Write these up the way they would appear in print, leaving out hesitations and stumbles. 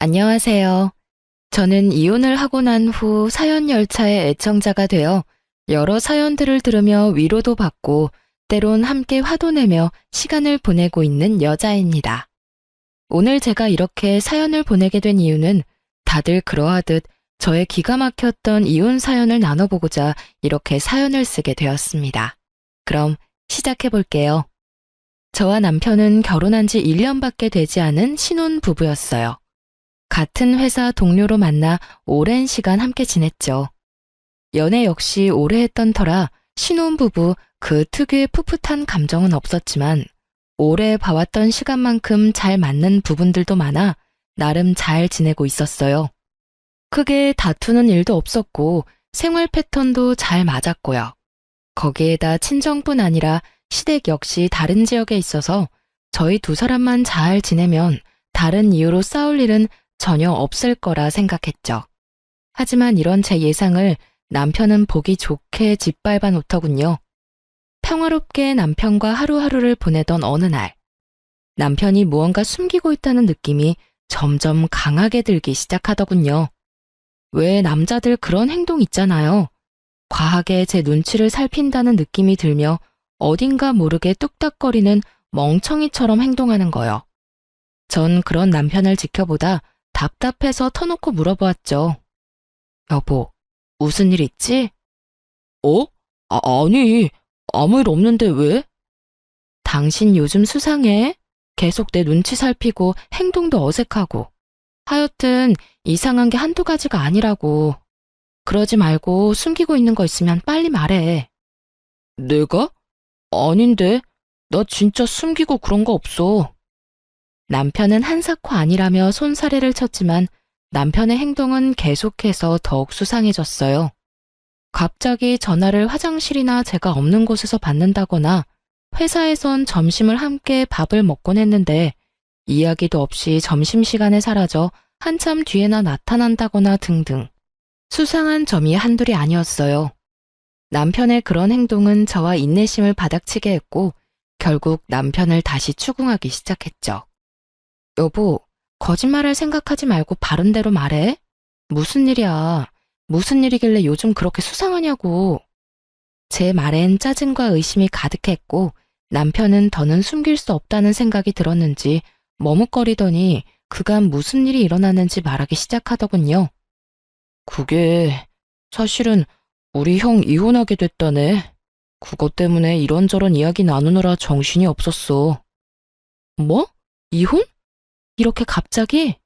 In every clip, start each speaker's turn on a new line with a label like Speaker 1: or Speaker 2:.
Speaker 1: 안녕하세요. 저는 이혼을 하고 난 후 사연 열차의 애청자가 되어 여러 사연들을 들으며 위로도 받고 때론 함께 화도 내며 시간을 보내고 있는 여자입니다. 오늘 제가 이렇게 사연을 보내게 된 이유는 다들 그러하듯 저의 기가 막혔던 이혼 사연을 나눠보고자 이렇게 사연을 쓰게 되었습니다. 그럼 시작해 볼게요. 저와 남편은 결혼한 지 1년밖에 되지 않은 신혼 부부였어요. 같은 회사 동료로 만나 오랜 시간 함께 지냈죠. 연애 역시 오래 했던 터라 신혼부부 그 특유의 풋풋한 감정은 없었지만 오래 봐왔던 시간만큼 잘 맞는 부분들도 많아 나름 잘 지내고 있었어요. 크게 다투는 일도 없었고 생활 패턴도 잘 맞았고요. 거기에다 친정뿐 아니라 시댁 역시 다른 지역에 있어서 저희 두 사람만 잘 지내면 다른 이유로 싸울 일은 전혀 없을 거라 생각했죠. 하지만 이런 제 예상을 남편은 보기 좋게 짓밟아 놓더군요. 평화롭게 남편과 하루하루를 보내던 어느 날, 남편이 무언가 숨기고 있다는 느낌이 점점 강하게 들기 시작하더군요. 왜 남자들 그런 행동 있잖아요. 과하게 제 눈치를 살핀다는 느낌이 들며 어딘가 모르게 뚝딱거리는 멍청이처럼 행동하는 거요. 전 그런 남편을 지켜보다 답답해서 터놓고 물어보았죠. 여보, 무슨 일 있지? 어? 아니, 아무 일 없는데 왜? 당신 요즘 수상해? 계속 내 눈치 살피고 행동도 어색하고. 하여튼 이상한 게 한두 가지가 아니라고. 그러지 말고 숨기고 있는 거 있으면 빨리 말해. 내가? 아닌데. 나 진짜 숨기고 그런 거 없어. 남편은 한사코 아니라며 손사래를 쳤지만 남편의 행동은 계속해서 더욱 수상해졌어요. 갑자기 전화를 화장실이나 제가 없는 곳에서 받는다거나 회사에선 점심을 함께 밥을 먹곤 했는데 이야기도 없이 점심시간에 사라져 한참 뒤에나 나타난다거나 등등. 수상한 점이 한둘이 아니었어요. 남편의 그런 행동은 저와 인내심을 바닥치게 했고 결국 남편을 다시 추궁하기 시작했죠. 여보, 거짓말할 생각하지 말고 바른 대로 말해. 무슨 일이야? 무슨 일이길래 요즘 그렇게 수상하냐고. 제 말엔 짜증과 의심이 가득했고 남편은 더는 숨길 수 없다는 생각이 들었는지 머뭇거리더니 그간 무슨 일이 일어났는지 말하기 시작하더군요. 그게 사실은 우리 형 이혼하게 됐다네. 그것 때문에 이런저런 이야기 나누느라 정신이 없었어. 뭐? 이혼? 이렇게 갑자기?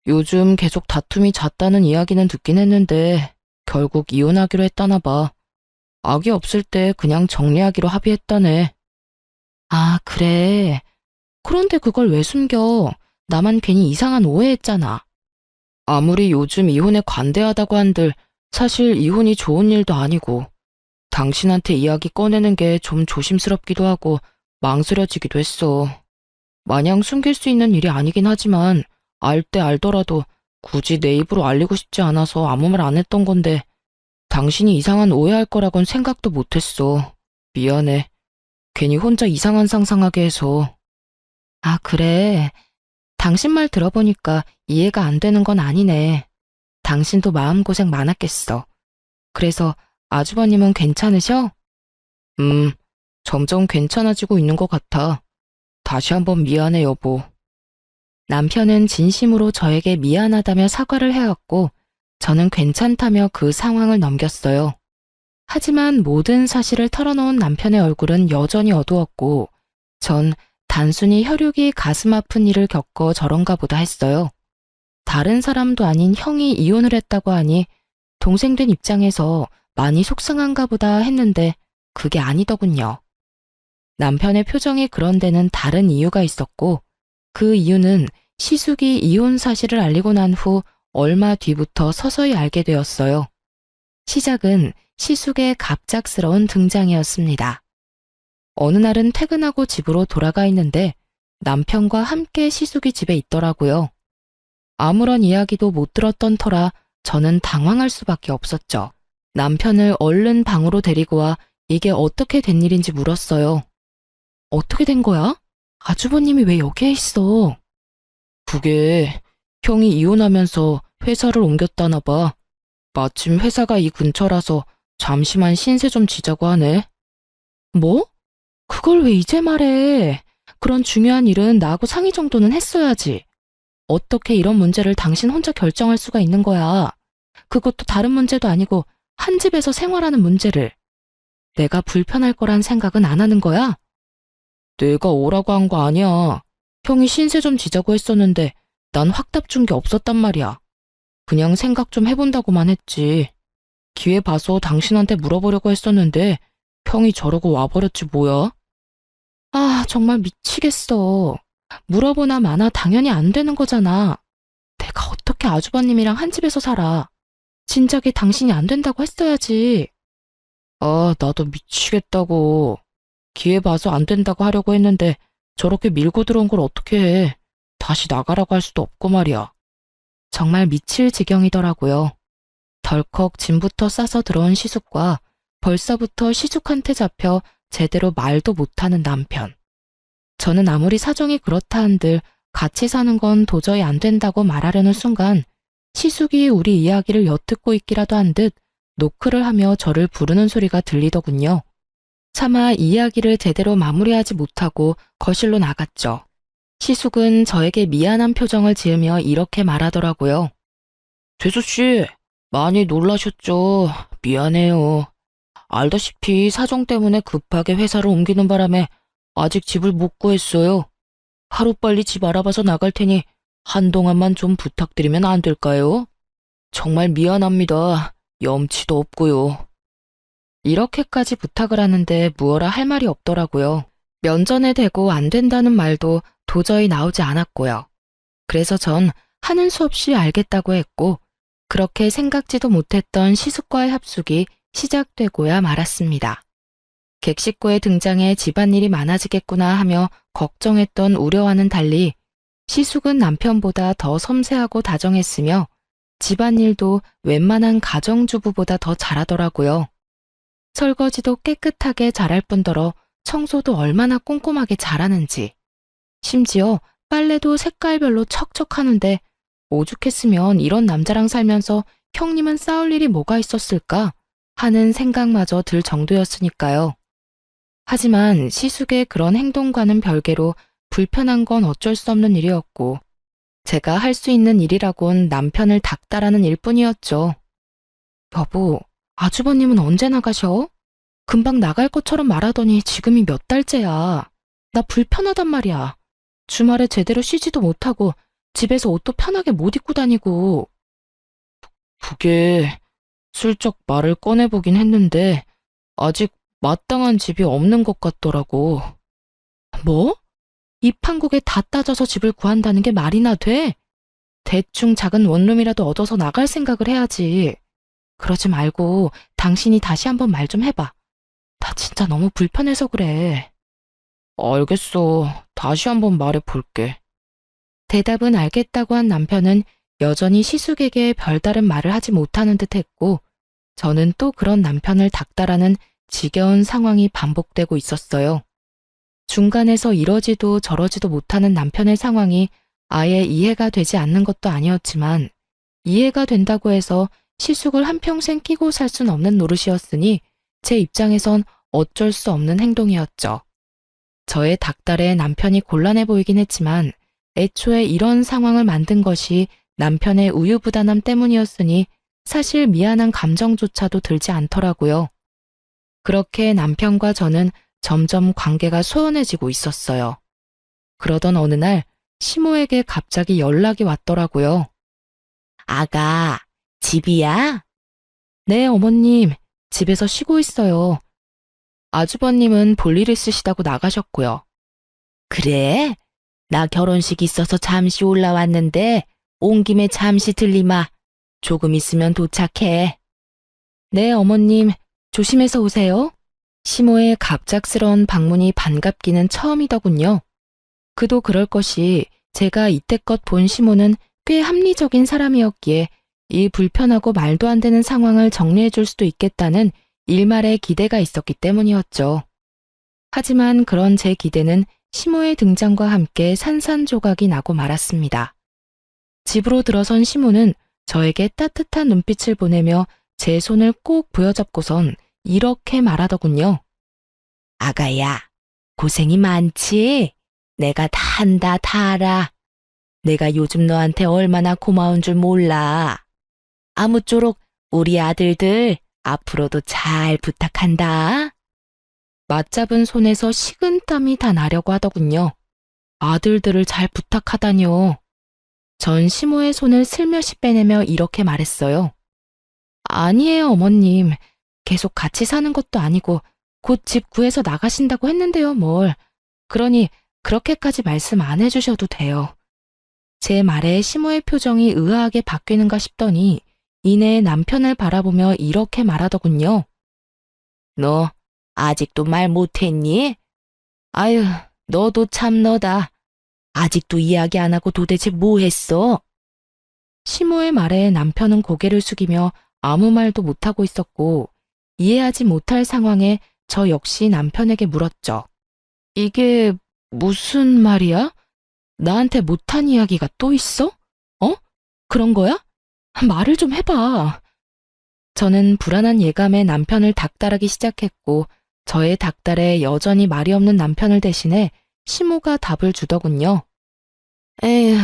Speaker 1: 요즘 계속 다툼이 잦다는 이야기는 듣긴 했는데 결국 이혼하기로 했다나 봐. 악이 없을 때 그냥 정리하기로 합의했다네. 아, 그래. 그런데 그걸 왜 숨겨? 나만 괜히 이상한 오해했잖아. 아무리 요즘 이혼에 관대하다고 한들 사실 이혼이 좋은 일도 아니고 당신한테 이야기 꺼내는 게 좀 조심스럽기도 하고 망설여지기도 했어. 마냥 숨길 수 있는 일이 아니긴 하지만 알 때 알더라도 굳이 내 입으로 알리고 싶지 않아서 아무 말 안 했던 건데 당신이 이상한 오해할 거라곤 생각도 못했어. 미안해. 괜히 혼자 이상한 상상하게 해서. 아, 그래. 당신 말 들어보니까 이해가 안 되는 건 아니네. 당신도 마음고생 많았겠어. 그래서 아주버님은 괜찮으셔? 점점 괜찮아지고 있는 것 같아. 다시 한번 미안해, 여보. 남편은 진심으로 저에게 미안하다며 사과를 해왔고 저는 괜찮다며 그 상황을 넘겼어요. 하지만 모든 사실을 털어놓은 남편의 얼굴은 여전히 어두웠고 전 단순히 혈육이 가슴 아픈 일을 겪어 저런가 보다 했어요. 다른 사람도 아닌 형이 이혼을 했다고 하니 동생 된 입장에서 많이 속상한가 보다 했는데 그게 아니더군요. 남편의 표정이 그런 데는 다른 이유가 있었고 그 이유는 시숙이 이혼 사실을 알리고 난 후 얼마 뒤부터 서서히 알게 되었어요. 시작은 시숙의 갑작스러운 등장이었습니다. 어느 날은 퇴근하고 집으로 돌아가 있는데 남편과 함께 시숙이 집에 있더라고요. 아무런 이야기도 못 들었던 터라 저는 당황할 수밖에 없었죠. 남편을 얼른 방으로 데리고 와 이게 어떻게 된 일인지 물었어요. 어떻게 된 거야? 아주버님이 왜 여기에 있어? 그게 형이 이혼하면서 회사를 옮겼다나 봐. 마침 회사가 이 근처라서 잠시만 신세 좀 지자고 하네. 뭐? 그걸 왜 이제 말해? 그런 중요한 일은 나하고 상의 정도는 했어야지. 어떻게 이런 문제를 당신 혼자 결정할 수가 있는 거야? 그것도 다른 문제도 아니고 한 집에서 생활하는 문제를. 내가 불편할 거란 생각은 안 하는 거야? 내가 오라고 한 거 아니야. 형이 신세 좀 지자고 했었는데 난 확답 준 게 없었단 말이야. 그냥 생각 좀 해본다고만 했지. 기회 봐서 당신한테 물어보려고 했었는데 형이 저러고 와버렸지 뭐야? 아, 정말 미치겠어. 물어보나 마나 당연히 안 되는 거잖아. 내가 어떻게 아주버님이랑 한 집에서 살아. 진작에 당신이 안 된다고 했어야지. 아, 나도 미치겠다고. 기회 봐서 안 된다고 하려고 했는데 저렇게 밀고 들어온 걸 어떻게 해. 다시 나가라고 할 수도 없고 말이야. 정말 미칠 지경이더라고요. 덜컥 짐부터 싸서 들어온 시숙과 벌써부터 시숙한테 잡혀 제대로 말도 못하는 남편. 저는 아무리 사정이 그렇다 한들 같이 사는 건 도저히 안 된다고 말하려는 순간 시숙이 우리 이야기를 엿듣고 있기라도 한 듯 노크를 하며 저를 부르는 소리가 들리더군요. 차마 이야기를 제대로 마무리하지 못하고 거실로 나갔죠. 시숙은 저에게 미안한 표정을 지으며 이렇게 말하더라고요. 재수씨, 많이 놀라셨죠? 미안해요. 알다시피 사정 때문에 급하게 회사를 옮기는 바람에 아직 집을 못 구했어요. 하루빨리 집 알아봐서 나갈 테니 한동안만 좀 부탁드리면 안 될까요? 정말 미안합니다. 염치도 없고요. 이렇게까지 부탁을 하는데 무어라 할 말이 없더라고요. 면전에 대고 안 된다는 말도 도저히 나오지 않았고요. 그래서 전 하는 수 없이 알겠다고 했고 그렇게 생각지도 못했던 시숙과의 합숙이 시작되고야 말았습니다. 객식구의 등장에 집안일이 많아지겠구나 하며 걱정했던 우려와는 달리 시숙은 남편보다 더 섬세하고 다정했으며 집안일도 웬만한 가정주부보다 더 잘하더라고요. 설거지도 깨끗하게 잘할 뿐더러 청소도 얼마나 꼼꼼하게 잘하는지. 심지어 빨래도 색깔별로 척척 하는데 오죽했으면 이런 남자랑 살면서 형님은 싸울 일이 뭐가 있었을까 하는 생각마저 들 정도였으니까요. 하지만 시숙의 그런 행동과는 별개로 불편한 건 어쩔 수 없는 일이었고 제가 할 수 있는 일이라곤 남편을 닥달하는 일뿐이었죠. 여보, 아주버님은 언제 나가셔? 금방 나갈 것처럼 말하더니 지금이 몇 달째야. 나 불편하단 말이야. 주말에 제대로 쉬지도 못하고 집에서 옷도 편하게 못 입고 다니고. 그게 슬쩍 말을 꺼내보긴 했는데 아직 마땅한 집이 없는 것 같더라고. 뭐? 이 판국에 다 따져서 집을 구한다는 게 말이나 돼? 대충 작은 원룸이라도 얻어서 나갈 생각을 해야지. 그러지 말고 당신이 다시 한번 말 좀 해봐. 나 진짜 너무 불편해서 그래. 알겠어. 다시 한번 말해볼게. 대답은 알겠다고 한 남편은 여전히 시숙에게 별다른 말을 하지 못하는 듯 했고 저는 또 그런 남편을 닥달하는 지겨운 상황이 반복되고 있었어요. 중간에서 이러지도 저러지도 못하는 남편의 상황이 아예 이해가 되지 않는 것도 아니었지만 이해가 된다고 해서 시숙을 한평생 끼고 살 순 없는 노릇이었으니 제 입장에선 어쩔 수 없는 행동이었죠. 저의 닥달에 남편이 곤란해 보이긴 했지만 애초에 이런 상황을 만든 것이 남편의 우유부단함 때문이었으니 사실 미안한 감정조차도 들지 않더라고요. 그렇게 남편과 저는 점점 관계가 소원해지고 있었어요. 그러던 어느 날 시모에게 갑자기 연락이 왔더라고요. 아가, 집이야? 네, 어머님. 집에서 쉬고 있어요. 아주버님은 볼일 있으시다고 나가셨고요. 그래? 나 결혼식 있어서 잠시 올라왔는데 온 김에 잠시 들리마. 조금 있으면 도착해. 네, 어머님. 조심해서 오세요. 시모의 갑작스러운 방문이 반갑기는 처음이더군요. 그도 그럴 것이 제가 이때껏 본 시모는 꽤 합리적인 사람이었기에 이 불편하고 말도 안 되는 상황을 정리해 줄 수도 있겠다는 일말의 기대가 있었기 때문이었죠. 하지만 그런 제 기대는 시모의 등장과 함께 산산조각이 나고 말았습니다. 집으로 들어선 시모는 저에게 따뜻한 눈빛을 보내며 제 손을 꼭 부여잡고선 이렇게 말하더군요. 아가야, 고생이 많지? 내가 다 한다, 다 알아. 내가 요즘 너한테 얼마나 고마운 줄 몰라. 아무쪼록 우리 아들들 앞으로도 잘 부탁한다. 맞잡은 손에서 식은땀이 다 나려고 하더군요. 아들들을 잘 부탁하다뇨. 전 시모의 손을 슬며시 빼내며 이렇게 말했어요. 아니에요, 어머님. 계속 같이 사는 것도 아니고 곧 집 구해서 나가신다고 했는데요, 뭘. 그러니 그렇게까지 말씀 안 해주셔도 돼요. 제 말에 시모의 표정이 의아하게 바뀌는가 싶더니 이내 남편을 바라보며 이렇게 말하더군요. 너 아직도 말 못했니? 아유, 너도 참 너다. 아직도 이야기 안 하고 도대체 뭐 했어? 시모의 말에 남편은 고개를 숙이며 아무 말도 못하고 있었고 이해하지 못할 상황에 저 역시 남편에게 물었죠. 이게 무슨 말이야? 나한테 못한 이야기가 또 있어? 어? 그런 거야? 말을 좀 해봐. 저는 불안한 예감에 남편을 닥달하기 시작했고 저의 닥달에 여전히 말이 없는 남편을 대신해 시모가 답을 주더군요. 에휴,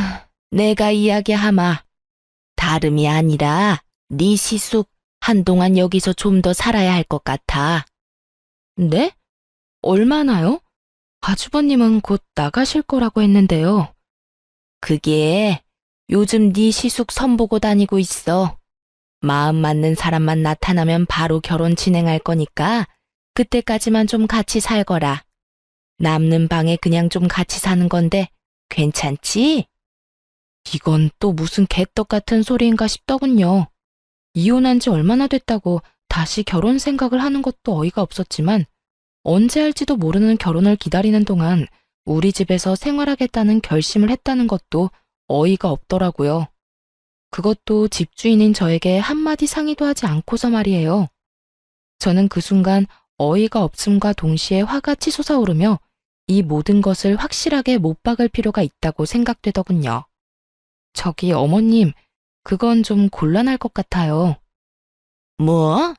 Speaker 1: 내가 이야기하마. 다름이 아니라 네 시숙 한동안 여기서 좀 더 살아야 할 것 같아. 네? 얼마나요? 아주버님은 곧 나가실 거라고 했는데요. 그게 요즘 네 시숙 선보고 다니고 있어. 마음 맞는 사람만 나타나면 바로 결혼 진행할 거니까 그때까지만 좀 같이 살거라. 남는 방에 그냥 좀 같이 사는 건데 괜찮지? 이건 또 무슨 개떡 같은 소리인가 싶더군요. 이혼한 지 얼마나 됐다고 다시 결혼 생각을 하는 것도 어이가 없었지만 언제 할지도 모르는 결혼을 기다리는 동안 우리 집에서 생활하겠다는 결심을 했다는 것도 어이가 없더라고요. 그것도 집주인인 저에게 한마디 상의도 하지 않고서 말이에요. 저는 그 순간 어이가 없음과 동시에 화가 치솟아오르며 이 모든 것을 확실하게 못 박을 필요가 있다고 생각되더군요. 저기 어머님, 그건 좀 곤란할 것 같아요. 뭐?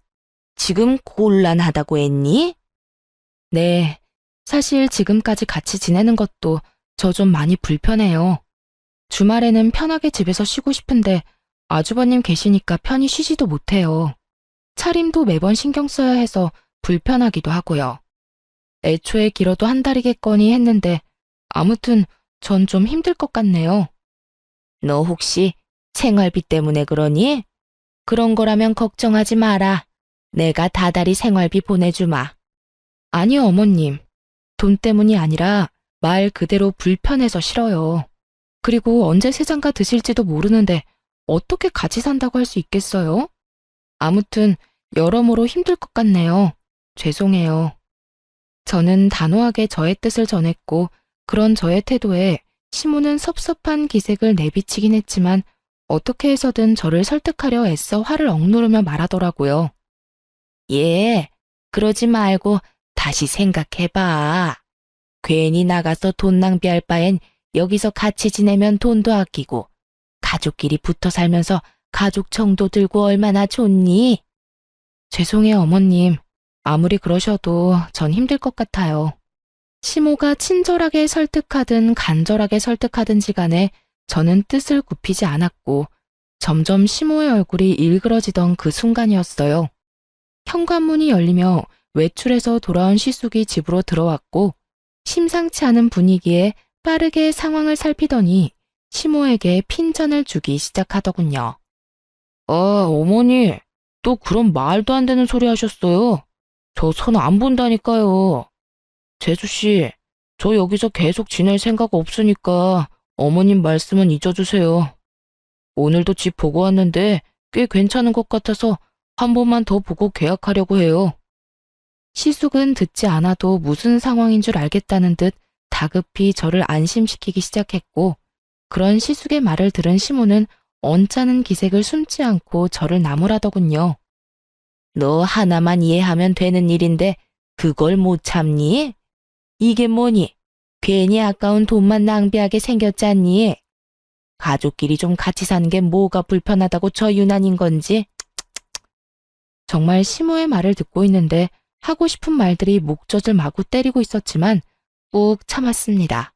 Speaker 1: 지금 곤란하다고 했니? 네, 사실 지금까지 같이 지내는 것도 저 좀 많이 불편해요. 주말에는 편하게 집에서 쉬고 싶은데 아주버님 계시니까 편히 쉬지도 못해요. 차림도 매번 신경 써야 해서 불편하기도 하고요. 애초에 길어도 한 달이겠거니 했는데 아무튼 전 좀 힘들 것 같네요. 너 혹시 생활비 때문에 그러니? 그런 거라면 걱정하지 마라. 내가 다달이 생활비 보내주마. 아니요, 어머님. 돈 때문이 아니라 말 그대로 불편해서 싫어요. 그리고 언제 세상가 드실지도 모르는데 어떻게 같이 산다고 할 수 있겠어요? 아무튼 여러모로 힘들 것 같네요. 죄송해요. 저는 단호하게 저의 뜻을 전했고 그런 저의 태도에 시모는 섭섭한 기색을 내비치긴 했지만 어떻게 해서든 저를 설득하려 애써 화를 억누르며 말하더라고요. 예, 그러지 말고 다시 생각해봐. 괜히 나가서 돈 낭비할 바엔 여기서 같이 지내면 돈도 아끼고 가족끼리 붙어 살면서 가족 정도 들고 얼마나 좋니? 죄송해요, 어머님. 아무리 그러셔도 전 힘들 것 같아요. 시모가 친절하게 설득하든 간절하게 설득하든지 간에 저는 뜻을 굽히지 않았고 점점 시모의 얼굴이 일그러지던 그 순간이었어요. 현관문이 열리며 외출해서 돌아온 시숙이 집으로 들어왔고 심상치 않은 분위기에 빠르게 상황을 살피더니 시모에게 핀잔을 주기 시작하더군요. 어머니, 또 그런 말도 안 되는 소리 하셨어요. 저 손 안 본다니까요. 재수씨, 저 여기서 계속 지낼 생각 없으니까 어머님 말씀은 잊어주세요. 오늘도 집 보고 왔는데 꽤 괜찮은 것 같아서 한 번만 더 보고 계약하려고 해요. 시숙은 듣지 않아도 무슨 상황인 줄 알겠다는 듯 다급히 저를 안심시키기 시작했고 그런 시숙의 말을 들은 시모는 언짢은 기색을 숨지 않고 저를 나무라더군요. 너 하나만 이해하면 되는 일인데 그걸 못 참니? 이게 뭐니? 괜히 아까운 돈만 낭비하게 생겼잖니? 가족끼리 좀 같이 사는 게 뭐가 불편하다고 저 유난인 건지. 정말 시모의 말을 듣고 있는데 하고 싶은 말들이 목젖을 마구 때리고 있었지만 꾹 참았습니다.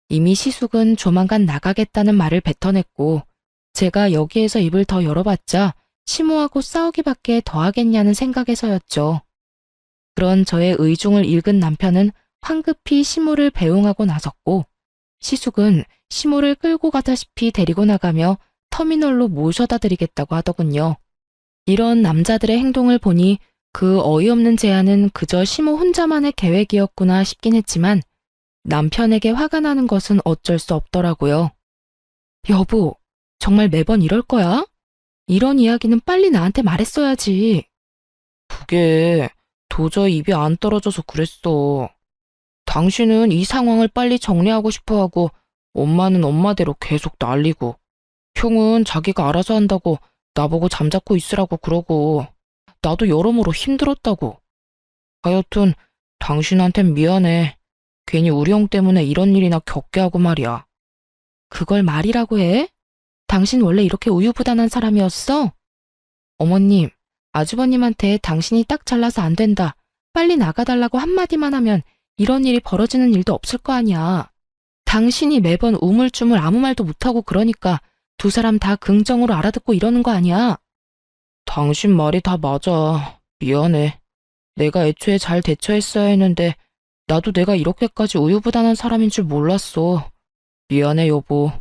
Speaker 1: 이미 시숙은 조만간 나가겠다는 말을 뱉어냈고 제가 여기에서 입을 더 열어봤자 시모하고 싸우기밖에 더 하겠냐는 생각에서였죠. 그런 저의 의중을 읽은 남편은 황급히 시모를 배웅하고 나섰고 시숙은 시모를 끌고 가다시피 데리고 나가며 터미널로 모셔다 드리겠다고 하더군요. 이런 남자들의 행동을 보니 그 어이없는 제안은 그저 시모 혼자만의 계획이었구나 싶긴 했지만 남편에게 화가 나는 것은 어쩔 수 없더라고요. 여보, 정말 매번 이럴 거야? 이런 이야기는 빨리 나한테 말했어야지. 그게 도저히 입이 안 떨어져서 그랬어. 당신은 이 상황을 빨리 정리하고 싶어 하고 엄마는 엄마대로 계속 난리고 형은 자기가 알아서 한다고 나보고 잠자코 있으라고 그러고 나도 여러모로 힘들었다고. 하여튼 당신한텐 미안해. 괜히 우리 형 때문에 이런 일이나 겪게 하고 말이야. 그걸 말이라고 해? 당신 원래 이렇게 우유부단한 사람이었어? 어머님, 아주버님한테 당신이 딱 잘나서 안 된다. 빨리 나가달라고 한마디만 하면 이런 일이 벌어지는 일도 없을 거 아니야. 당신이 매번 우물쭈물 아무 말도 못하고 그러니까 두 사람 다 긍정으로 알아듣고 이러는 거 아니야. 당신 말이 다 맞아. 미안해. 내가 애초에 잘 대처했어야 했는데 나도 내가 이렇게까지 우유부단한 사람인 줄 몰랐어. 미안해, 여보.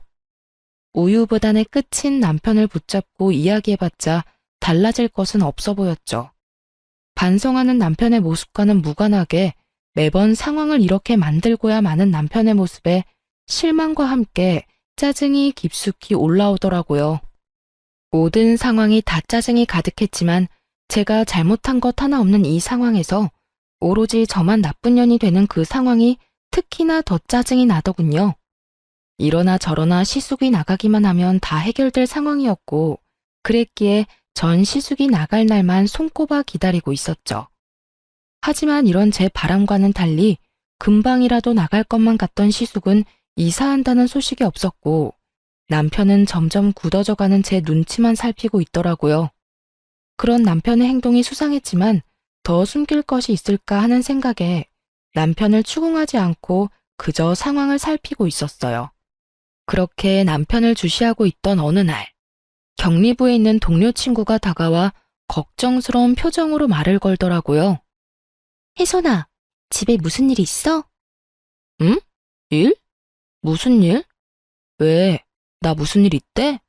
Speaker 1: 우유부단의 끝인 남편을 붙잡고 이야기해봤자 달라질 것은 없어 보였죠. 반성하는 남편의 모습과는 무관하게 매번 상황을 이렇게 만들고야 마는 남편의 모습에 실망과 함께 짜증이 깊숙이 올라오더라고요. 모든 상황이 다 짜증이 가득했지만 제가 잘못한 것 하나 없는 이 상황에서 오로지 저만 나쁜 년이 되는 그 상황이 특히나 더 짜증이 나더군요. 이러나 저러나 시숙이 나가기만 하면 다 해결될 상황이었고 그랬기에 전 시숙이 나갈 날만 손꼽아 기다리고 있었죠. 하지만 이런 제 바람과는 달리 금방이라도 나갈 것만 같던 시숙은 이사한다는 소식이 없었고 남편은 점점 굳어져가는 제 눈치만 살피고 있더라고요. 그런 남편의 행동이 수상했지만 더 숨길 것이 있을까 하는 생각에 남편을 추궁하지 않고 그저 상황을 살피고 있었어요. 그렇게 남편을 주시하고 있던 어느 날, 격리부에 있는 동료 친구가 다가와 걱정스러운 표정으로 말을 걸더라고요. 혜선아, 집에 무슨 일 있어? 응? 일? 무슨 일? 왜? 나 무슨 일 있대?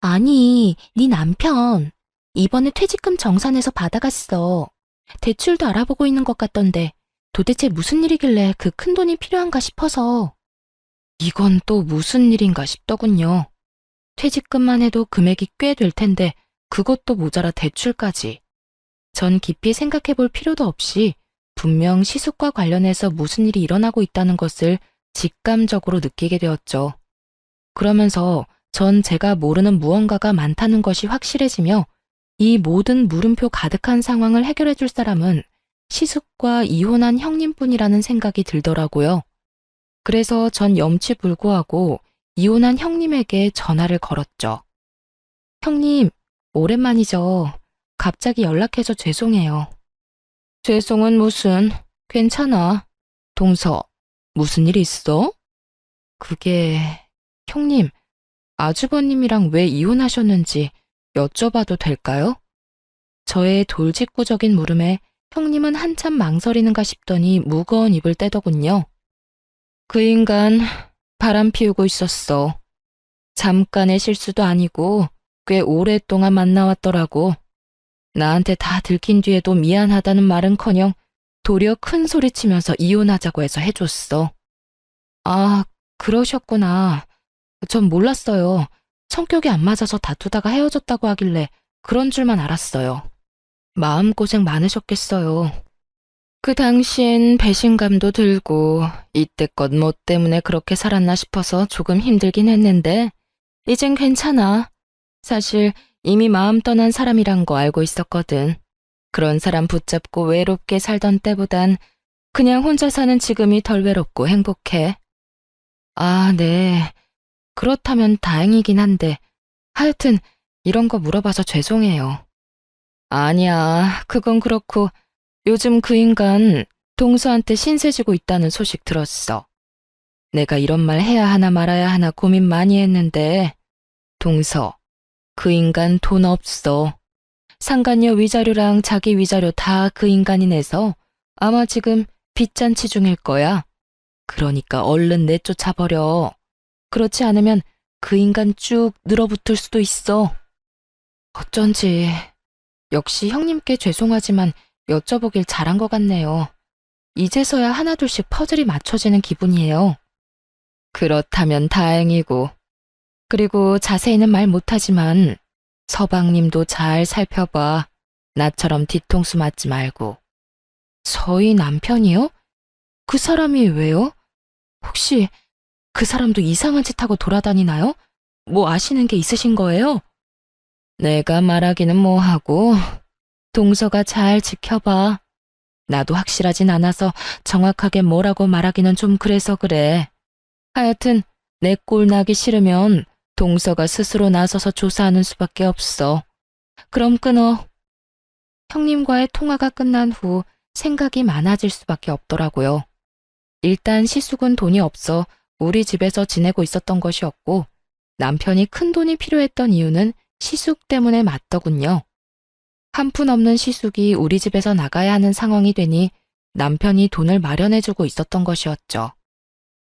Speaker 1: 아니, 네 남편. 이번에 퇴직금 정산해서 받아갔어. 대출도 알아보고 있는 것 같던데 도대체 무슨 일이길래 그 큰 돈이 필요한가 싶어서. 이건 또 무슨 일인가 싶더군요. 퇴직금만 해도 금액이 꽤 될 텐데 그것도 모자라 대출까지. 전 깊이 생각해 볼 필요도 없이 분명 시숙과 관련해서 무슨 일이 일어나고 있다는 것을 직감적으로 느끼게 되었죠. 그러면서 전 제가 모르는 무언가가 많다는 것이 확실해지며 이 모든 물음표 가득한 상황을 해결해 줄 사람은 시숙과 이혼한 형님뿐이라는 생각이 들더라고요. 그래서 전 염치불구하고 이혼한 형님에게 전화를 걸었죠. 형님, 오랜만이죠. 갑자기 연락해서 죄송해요. 죄송은 무슨, 괜찮아. 동서, 무슨 일 있어? 그게, 형님, 아주버님이랑 왜 이혼하셨는지 여쭤봐도 될까요? 저의 돌직구적인 물음에 형님은 한참 망설이는가 싶더니 무거운 입을 떼더군요. 그 인간 바람 피우고 있었어. 잠깐의 실수도 아니고 꽤 오랫동안 만나왔더라고. 나한테 다 들킨 뒤에도 미안하다는 말은커녕 도리어 큰 소리치면서 이혼하자고 해서 해줬어. 아, 그러셨구나. 전 몰랐어요. 성격이 안 맞아서 다투다가 헤어졌다고 하길래 그런 줄만 알았어요. 마음고생 많으셨겠어요. 그 당시엔 배신감도 들고 이때껏 뭐 때문에 그렇게 살았나 싶어서 조금 힘들긴 했는데 이젠 괜찮아. 사실 이미 마음 떠난 사람이란 거 알고 있었거든. 그런 사람 붙잡고 외롭게 살던 때보단 그냥 혼자 사는 지금이 덜 외롭고 행복해. 아, 네. 그렇다면 다행이긴 한데, 하여튼 이런 거 물어봐서 죄송해요. 아니야, 그건 그렇고 요즘 그 인간 동서한테 신세 지고 있다는 소식 들었어. 내가 이런 말 해야 하나 말아야 하나 고민 많이 했는데, 동서, 그 인간 돈 없어. 상간녀 위자료랑 자기 위자료 다 그 인간이 내서 아마 지금 빚잔치 중일 거야. 그러니까 얼른 내쫓아버려. 그렇지 않으면 그 인간 쭉 늘어붙을 수도 있어. 어쩐지 역시 형님께 죄송하지만 여쭤보길 잘한 것 같네요. 이제서야 하나둘씩 퍼즐이 맞춰지는 기분이에요. 그렇다면 다행이고. 그리고 자세히는 말 못하지만 서방님도 잘 살펴봐. 나처럼 뒤통수 맞지 말고. 저희 남편이요? 그 사람이 왜요? 혹시 그 사람도 이상한 짓 하고 돌아다니나요? 뭐 아시는 게 있으신 거예요? 내가 말하기는 뭐하고 동서가 잘 지켜봐. 나도 확실하진 않아서 정확하게 뭐라고 말하기는 좀 그래서 그래. 하여튼 내 꼴 나기 싫으면 동서가 스스로 나서서 조사하는 수밖에 없어. 그럼 끊어. 형님과의 통화가 끝난 후 생각이 많아질 수밖에 없더라고요. 일단 시숙은 돈이 없어 우리 집에서 지내고 있었던 것이었고 남편이 큰 돈이 필요했던 이유는 시숙 때문에 맞더군요. 한 푼 없는 시숙이 우리 집에서 나가야 하는 상황이 되니 남편이 돈을 마련해주고 있었던 것이었죠.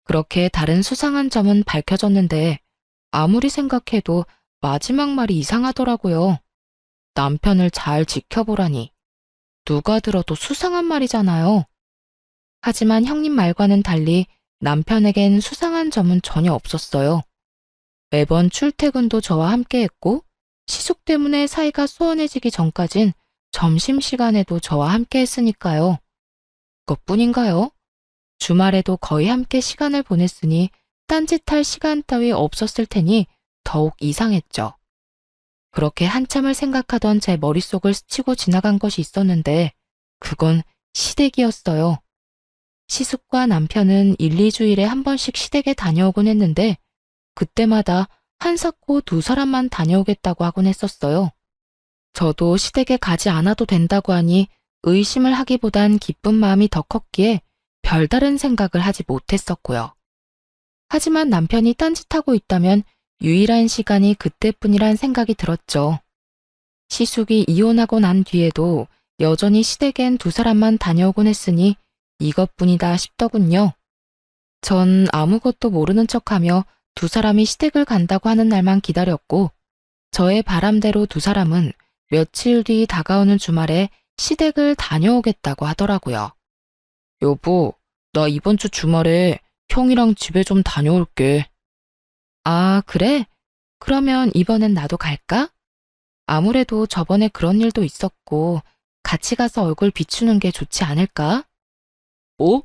Speaker 1: 그렇게 다른 수상한 점은 밝혀졌는데 아무리 생각해도 마지막 말이 이상하더라고요. 남편을 잘 지켜보라니. 누가 들어도 수상한 말이잖아요. 하지만 형님 말과는 달리 남편에겐 수상한 점은 전혀 없었어요. 매번 출퇴근도 저와 함께 했고 시숙 때문에 사이가 소원해지기 전까진 점심시간에도 저와 함께 했으니까요. 그것뿐인가요? 주말에도 거의 함께 시간을 보냈으니 딴짓할 시간 따위 없었을 테니 더욱 이상했죠. 그렇게 한참을 생각하던 제 머릿속을 스치고 지나간 것이 있었는데 그건 시댁이었어요. 시숙과 남편은 1, 2주일에 한 번씩 시댁에 다녀오곤 했는데 그때마다 한사코 두 사람만 다녀오겠다고 하곤 했었어요. 저도 시댁에 가지 않아도 된다고 하니 의심을 하기보단 기쁜 마음이 더 컸기에 별다른 생각을 하지 못했었고요. 하지만 남편이 딴짓하고 있다면 유일한 시간이 그때뿐이란 생각이 들었죠. 시숙이 이혼하고 난 뒤에도 여전히 시댁엔 두 사람만 다녀오곤 했으니 이것뿐이다 싶더군요. 전 아무것도 모르는 척하며 두 사람이 시댁을 간다고 하는 날만 기다렸고 저의 바람대로 두 사람은 며칠 뒤 다가오는 주말에 시댁을 다녀오겠다고 하더라고요. 여보, 나 이번 주 주말에 형이랑 집에 좀 다녀올게. 아, 그래? 그러면 이번엔 나도 갈까? 아무래도 저번에 그런 일도 있었고 같이 가서 얼굴 비추는 게 좋지 않을까? 어?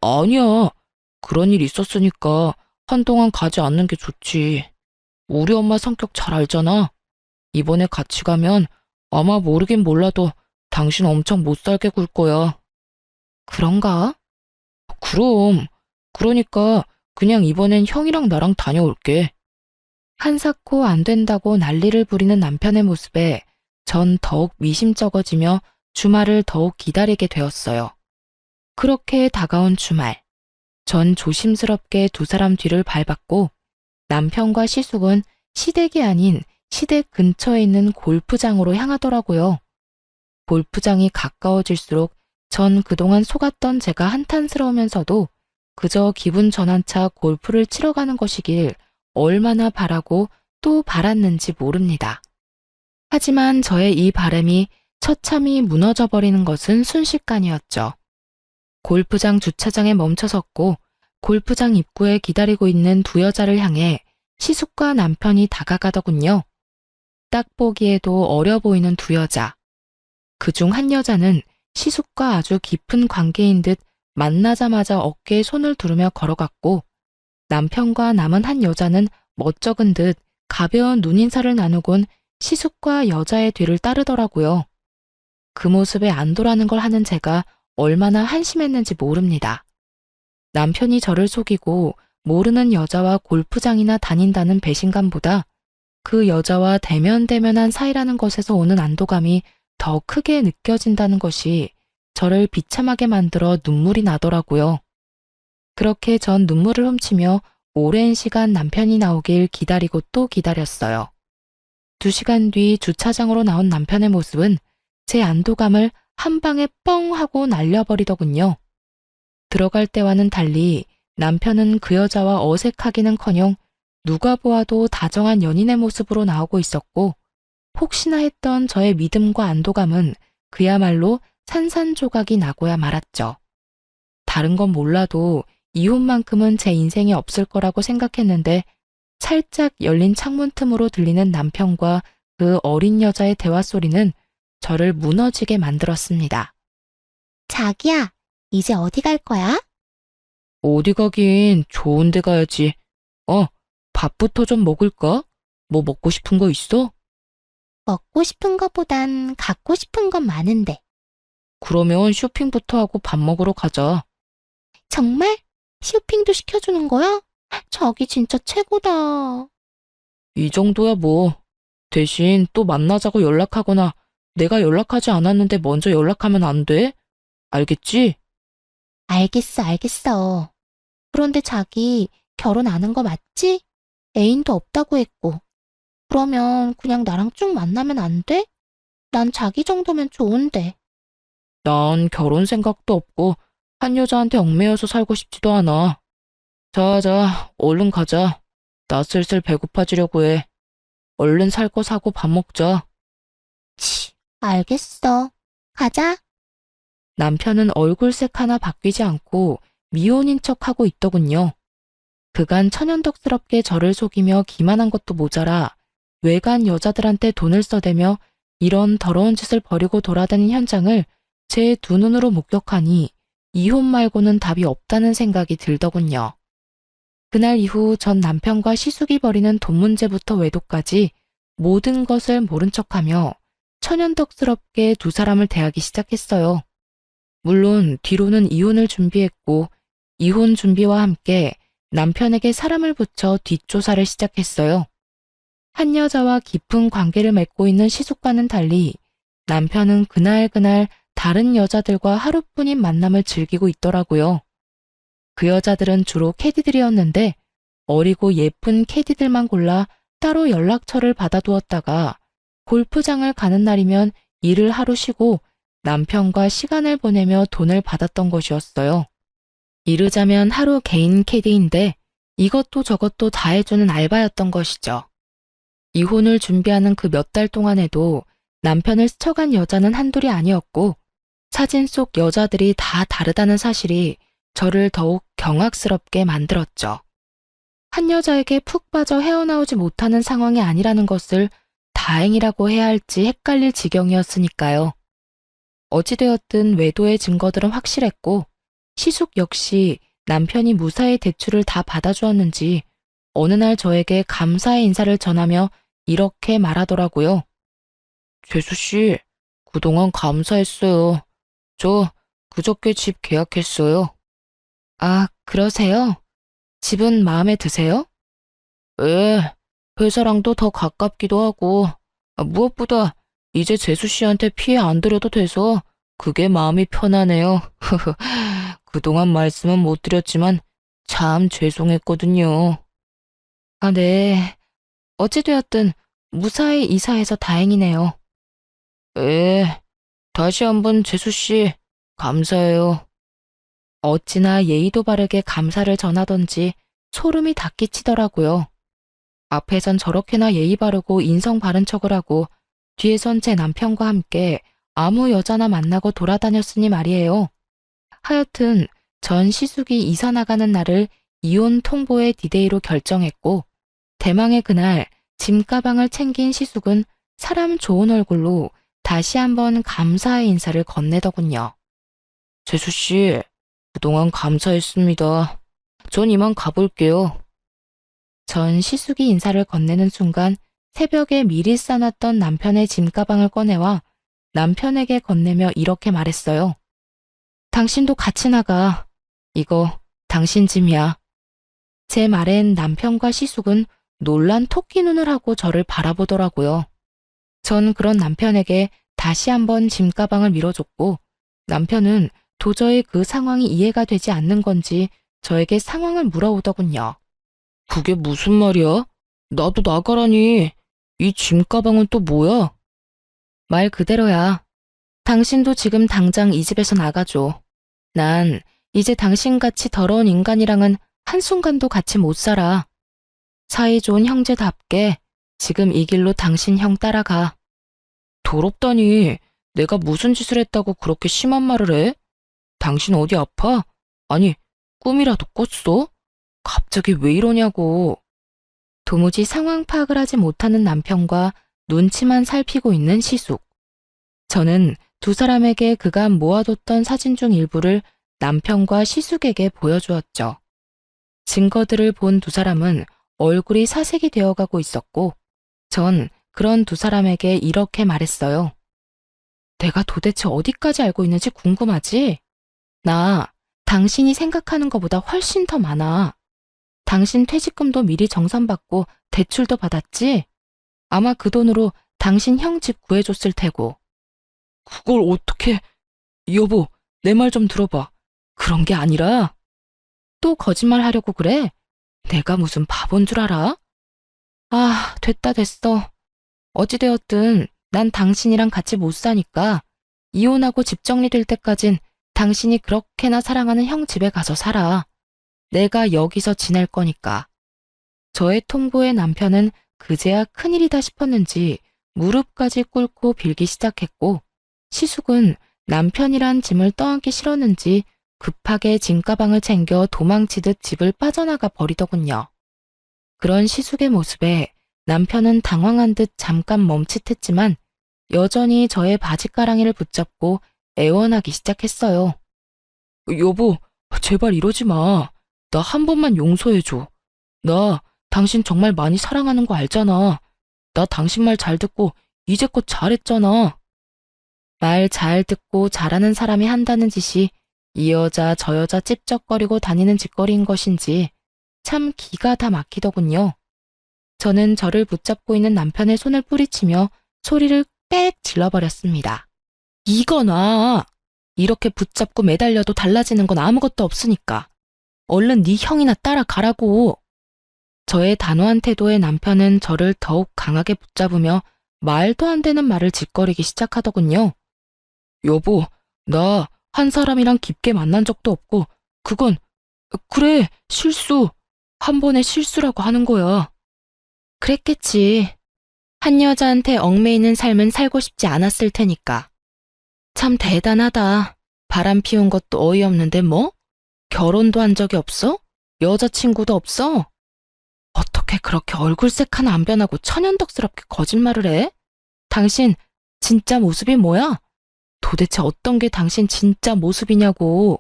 Speaker 1: 아니야. 그런 일 있었으니까 한동안 가지 않는 게 좋지. 우리 엄마 성격 잘 알잖아. 이번에 같이 가면 아마 모르긴 몰라도 당신 엄청 못 살게 굴 거야. 그런가? 그럼. 그러니까 그냥 이번엔 형이랑 나랑 다녀올게. 한사코 안 된다고 난리를 부리는 남편의 모습에 전 더욱 미심쩍어지며 주말을 더욱 기다리게 되었어요. 그렇게 다가온 주말, 전 조심스럽게 두 사람 뒤를 밟았고 남편과 시숙은 시댁이 아닌 시댁 근처에 있는 골프장으로 향하더라고요. 골프장이 가까워질수록 전 그동안 속았던 제가 한탄스러우면서도 그저 기분 전환차 골프를 치러 가는 것이길 얼마나 바라고 또 바랐는지 모릅니다. 하지만 저의 이 바람이 처참히 무너져 버리는 것은 순식간이었죠. 골프장 주차장에 멈춰섰고 골프장 입구에 기다리고 있는 두 여자를 향해 시숙과 남편이 다가가더군요. 딱 보기에도 어려 보이는 두 여자. 그중 한 여자는 시숙과 아주 깊은 관계인 듯 만나자마자 어깨에 손을 두르며 걸어갔고 남편과 남은 한 여자는 멋쩍은 듯 가벼운 눈인사를 나누곤 시숙과 여자의 뒤를 따르더라고요. 그 모습에 안도라는 걸 하는 제가 얼마나 한심했는지 모릅니다. 남편이 저를 속이고 모르는 여자와 골프장이나 다닌다는 배신감보다 그 여자와 대면대면한 사이라는 것에서 오는 안도감이 더 크게 느껴진다는 것이 저를 비참하게 만들어 눈물이 나더라고요. 그렇게 전 눈물을 훔치며 오랜 시간 남편이 나오길 기다리고 또 기다렸어요. 2시간 뒤 주차장으로 나온 남편의 모습은 제 안도감을 한 방에 뻥 하고 날려버리더군요. 들어갈 때와는 달리 남편은 그 여자와 어색하기는커녕 누가 보아도 다정한 연인의 모습으로 나오고 있었고, 혹시나 했던 저의 믿음과 안도감은 그야말로 산산조각이 나고야 말았죠. 다른 건 몰라도 이혼만큼은 제 인생에 없을 거라고 생각했는데 살짝 열린 창문 틈으로 들리는 남편과 그 어린 여자의 대화 소리는 저를 무너지게 만들었습니다.
Speaker 2: 자기야, 이제 어디 갈 거야?
Speaker 1: 어디 가긴 좋은 데 가야지. 밥부터 좀 먹을까? 뭐 먹고 싶은 거 있어?
Speaker 2: 먹고 싶은 것보단 갖고 싶은 건 많은데.
Speaker 1: 그러면 쇼핑부터 하고 밥 먹으러 가자.
Speaker 2: 정말? 쇼핑도 시켜주는 거야? 자기 진짜 최고다.
Speaker 1: 이 정도야 뭐. 대신 또 만나자고 연락하거나 내가 연락하지 않았는데 먼저 연락하면 안 돼? 알겠지?
Speaker 2: 알겠어. 그런데 자기 결혼 안 한 거 맞지? 애인도 없다고 했고. 그러면 그냥 나랑 쭉 만나면 안 돼? 난 자기 정도면 좋은데.
Speaker 1: 난 결혼 생각도 없고 한 여자한테 얽매여서 살고 싶지도 않아. 자, 얼른 가자. 나 슬슬 배고파지려고 해. 얼른 살 거 사고 밥 먹자.
Speaker 2: 치, 알겠어. 가자.
Speaker 1: 남편은 얼굴색 하나 바뀌지 않고 미혼인 척하고 있더군요. 그간 천연덕스럽게 저를 속이며 기만한 것도 모자라 외간 여자들한테 돈을 써대며 이런 더러운 짓을 벌이고 돌아다닌 현장을 제 두 눈으로 목격하니 이혼 말고는 답이 없다는 생각이 들더군요. 그날 이후 전 남편과 시숙이 벌이는 돈 문제부터 외도까지 모든 것을 모른 척하며 천연덕스럽게 두 사람을 대하기 시작했어요. 물론 뒤로는 이혼을 준비했고 이혼 준비와 함께 남편에게 사람을 붙여 뒷조사를 시작했어요. 한 여자와 깊은 관계를 맺고 있는 시숙과는 달리 남편은 그날 다른 여자들과 하루뿐인 만남을 즐기고 있더라고요. 그 여자들은 주로 캐디들이었는데 어리고 예쁜 캐디들만 골라 따로 연락처를 받아두었다가 골프장을 가는 날이면 일을 하루 쉬고 남편과 시간을 보내며 돈을 받았던 것이었어요. 이르자면 하루 개인 캐디인데 이것도 저것도 다 해주는 알바였던 것이죠. 이혼을 준비하는 그 몇 달 동안에도 남편을 스쳐간 여자는 한둘이 아니었고 사진 속 여자들이 다 다르다는 사실이 저를 더욱 경악스럽게 만들었죠. 한 여자에게 푹 빠져 헤어나오지 못하는 상황이 아니라는 것을 다행이라고 해야 할지 헷갈릴 지경이었으니까요. 어찌되었든 외도의 증거들은 확실했고 시숙 역시 남편이 무사히 대출을 다 받아주었는지 어느 날 저에게 감사의 인사를 전하며 이렇게 말하더라고요. 재수씨, 그동안 감사했어요. 저 그저께 집 계약했어요. 아, 그러세요? 집은 마음에 드세요? 예, 회사랑도 더 가깝기도 하고 무엇보다 이제 재수씨한테 피해 안 드려도 돼서 그게 마음이 편하네요. 그동안 말씀은 못 드렸지만 참 죄송했거든요. 아, 네. 어찌되었든 무사히 이사해서 다행이네요. 예, 다시 한번 재수씨 감사해요. 어찌나 예의도 바르게 감사를 전하던지 소름이 닿기치더라고요. 앞에선 저렇게나 예의 바르고 인성 바른 척을 하고 뒤에선 제 남편과 함께 아무 여자나 만나고 돌아다녔으니 말이에요. 하여튼 전 시숙이 이사 나가는 날을 이혼 통보의 디데이로 결정했고 대망의 그날 짐가방을 챙긴 시숙은 사람 좋은 얼굴로 다시 한번 감사의 인사를 건네더군요. 재수씨, 그동안 감사했습니다. 전 이만 가볼게요. 전 시숙이 인사를 건네는 순간 새벽에 미리 싸놨던 남편의 짐가방을 꺼내와 남편에게 건네며 이렇게 말했어요. 당신도 같이 나가. 이거 당신 짐이야. 제 말엔 남편과 시숙은 놀란 토끼 눈을 하고 저를 바라보더라고요. 전 그런 남편에게 다시 한번 짐가방을 밀어줬고 남편은 도저히 그 상황이 이해가 되지 않는 건지 저에게 상황을 물어오더군요. 그게 무슨 말이야? 나도 나가라니. 이 짐가방은 또 뭐야? 말 그대로야. 당신도 지금 당장 이 집에서 나가줘. 난 이제 당신같이 더러운 인간이랑은 한순간도 같이 못 살아. 사이 좋은 형제답게 지금 이 길로 당신 형 따라가. 더럽다니. 내가 무슨 짓을 했다고 그렇게 심한 말을 해? 당신 어디 아파? 아니, 꿈이라도 꿨어? 갑자기 왜 이러냐고. 도무지 상황 파악을 하지 못하는 남편과 눈치만 살피고 있는 시숙. 저는 두 사람에게 그간 모아뒀던 사진 중 일부를 남편과 시숙에게 보여주었죠. 증거들을 본 두 사람은 얼굴이 사색이 되어가고 있었고, 전 그런 두 사람에게 이렇게 말했어요. 내가 도대체 어디까지 알고 있는지 궁금하지? 나 당신이 생각하는 것보다 훨씬 더 많아. 당신 퇴직금도 미리 정산받고 대출도 받았지? 아마 그 돈으로 당신 형 집 구해줬을 테고. 그걸 어떻게... 여보, 내 말 좀 들어봐. 그런 게 아니라... 또 거짓말 하려고 그래? 내가 무슨 바본 줄 알아? 아, 됐다 됐어. 어찌되었든 난 당신이랑 같이 못 사니까 이혼하고 집 정리될 때까진 당신이 그렇게나 사랑하는 형 집에 가서 살아. 내가 여기서 지낼 거니까. 저의 통보에 남편은 그제야 큰일이다 싶었는지 무릎까지 꿇고 빌기 시작했고 시숙은 남편이란 짐을 떠안기 싫었는지 급하게 짐가방을 챙겨 도망치듯 집을 빠져나가 버리더군요. 그런 시숙의 모습에 남편은 당황한 듯 잠깐 멈칫했지만 여전히 저의 바지가랑이를 붙잡고 애원하기 시작했어요. 여보, 제발 이러지 마. 나 한 번만 용서해줘. 나 당신 정말 많이 사랑하는 거 알잖아. 나 당신 말 잘 듣고 이제껏 잘했잖아. 말 잘 듣고 잘하는 사람이 한다는 짓이 이 여자 저 여자 찝쩍거리고 다니는 짓거리인 것인지 참 기가 다 막히더군요. 저는 저를 붙잡고 있는 남편의 손을 뿌리치며 소리를 빽 질러버렸습니다. 이거나 이렇게 붙잡고 매달려도 달라지는 건 아무것도 없으니까 얼른 네 형이나 따라가라고. 저의 단호한 태도에 남편은 저를 더욱 강하게 붙잡으며 말도 안 되는 말을 짓거리기 시작하더군요. 여보, 나 한 사람이랑 깊게 만난 적도 없고 그건 그래 실수. 한 번의 실수라고 하는 거야. 그랬겠지. 한 여자한테 얽매이는 삶은 살고 싶지 않았을 테니까. 참 대단하다. 바람 피운 것도 어이없는데 뭐? 결혼도 한 적이 없어? 여자친구도 없어? 어떻게 그렇게 얼굴색 하나 안 변하고 천연덕스럽게 거짓말을 해? 당신 진짜 모습이 뭐야? 도대체 어떤 게 당신 진짜 모습이냐고.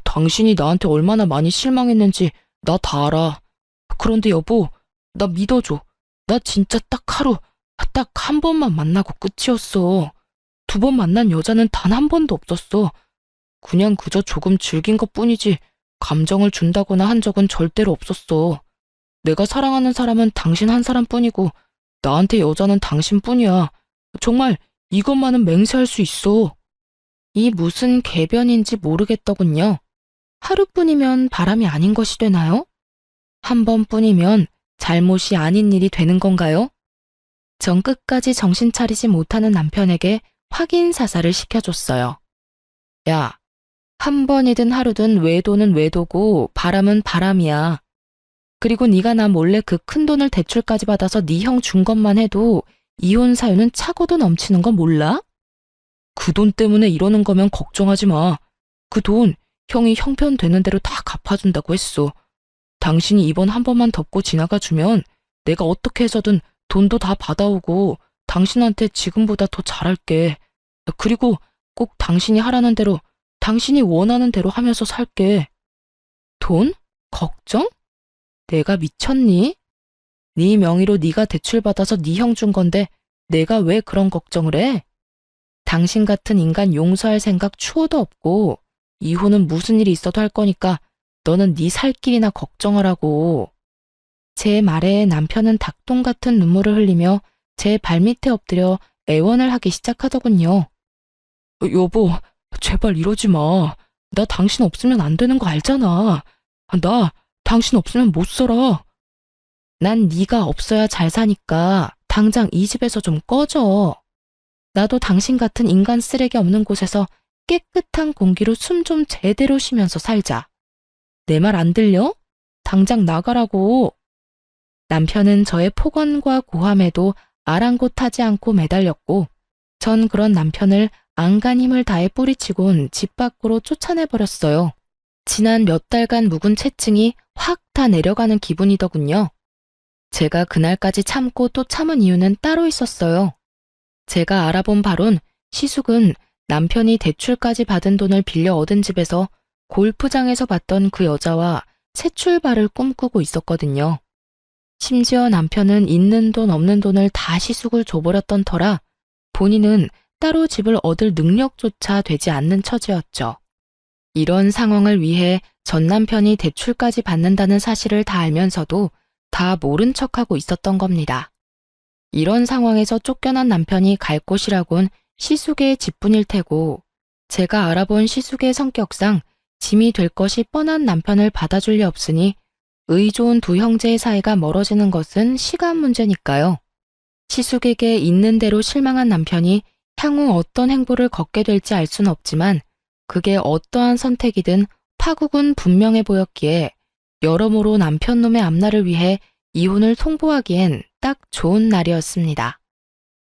Speaker 1: 당신이 나한테 얼마나 많이 실망했는지 나 다 알아. 그런데 여보, 나 믿어줘. 나 진짜 딱 한 번만 만나고 끝이었어. 두 번 만난 여자는 단 한 번도 없었어. 그냥 그저 조금 즐긴 것뿐이지 감정을 준다거나 한 적은 절대로 없었어. 내가 사랑하는 사람은 당신 한 사람뿐이고 나한테 여자는 당신뿐이야. 정말 이것만은 맹세할 수 있어. 이 무슨 궤변인지 모르겠더군요. 하루뿐이면 바람이 아닌 것이 되나요? 한 번뿐이면 잘못이 아닌 일이 되는 건가요? 전 끝까지 정신 차리지 못하는 남편에게 확인 사살을 시켜줬어요. 야, 한 번이든 하루든 외도는 외도고 바람은 바람이야. 그리고 네가 나 몰래 그 큰 돈을 대출까지 받아서 네 형 준 것만 해도 이혼 사유는 차고도 넘치는 거 몰라? 그 돈 때문에 이러는 거면 걱정하지 마. 그 돈 형이 형편되는 대로 다 갚아준다고 했어. 당신이 이번 한 번만 덮고 지나가주면 내가 어떻게 해서든 돈도 다 받아오고 당신한테 지금보다 더 잘할게. 그리고 꼭 당신이 하라는 대로 당신이 원하는 대로 하면서 살게. 돈? 걱정? 내가 미쳤니? 네 명의로 네가 대출받아서 네 형 준 건데 내가 왜 그런 걱정을 해? 당신 같은 인간 용서할 생각 추호도 없고 이혼은 무슨 일이 있어도 할 거니까 너는 네 살 길이나 걱정하라고. 제 말에 남편은 닭똥 같은 눈물을 흘리며 제 발밑에 엎드려 애원을 하기 시작하더군요. 여보, 제발 이러지 마. 나 당신 없으면 안 되는 거 알잖아. 나 당신 없으면 못 살아. 난 네가 없어야 잘 사니까 당장 이 집에서 좀 꺼져. 나도 당신 같은 인간 쓰레기 없는 곳에서 깨끗한 공기로 숨 좀 제대로 쉬면서 살자. 내 말 안 들려? 당장 나가라고. 남편은 저의 폭언과 고함에도 아랑곳하지 않고 매달렸고, 전 그런 남편을 안간 힘을 다해 뿌리치곤 집 밖으로 쫓아내버렸어요. 지난 몇 달간 묵은 체증이 확 다 내려가는 기분이더군요. 제가 그날까지 참고 또 참은 이유는 따로 있었어요. 제가 알아본 바론 시숙은 남편이 대출까지 받은 돈을 빌려 얻은 집에서 골프장에서 봤던 그 여자와 새 출발을 꿈꾸고 있었거든요. 심지어 남편은 있는 돈 없는 돈을 다 시숙을 줘버렸던 터라 본인은 따로 집을 얻을 능력조차 되지 않는 처지였죠. 이런 상황을 위해 전 남편이 대출까지 받는다는 사실을 다 알면서도 다 모른 척하고 있었던 겁니다. 이런 상황에서 쫓겨난 남편이 갈 곳이라곤 시숙의 집뿐일 테고, 제가 알아본 시숙의 성격상 짐이 될 것이 뻔한 남편을 받아줄 리 없으니 의 좋은 두 형제의 사이가 멀어지는 것은 시간 문제니까요. 시숙에게 있는 대로 실망한 남편이 향후 어떤 행보를 걷게 될지 알 수는 없지만 그게 어떠한 선택이든 파국은 분명해 보였기에 여러모로 남편 놈의 앞날을 위해 이혼을 통보하기엔 딱 좋은 날이었습니다.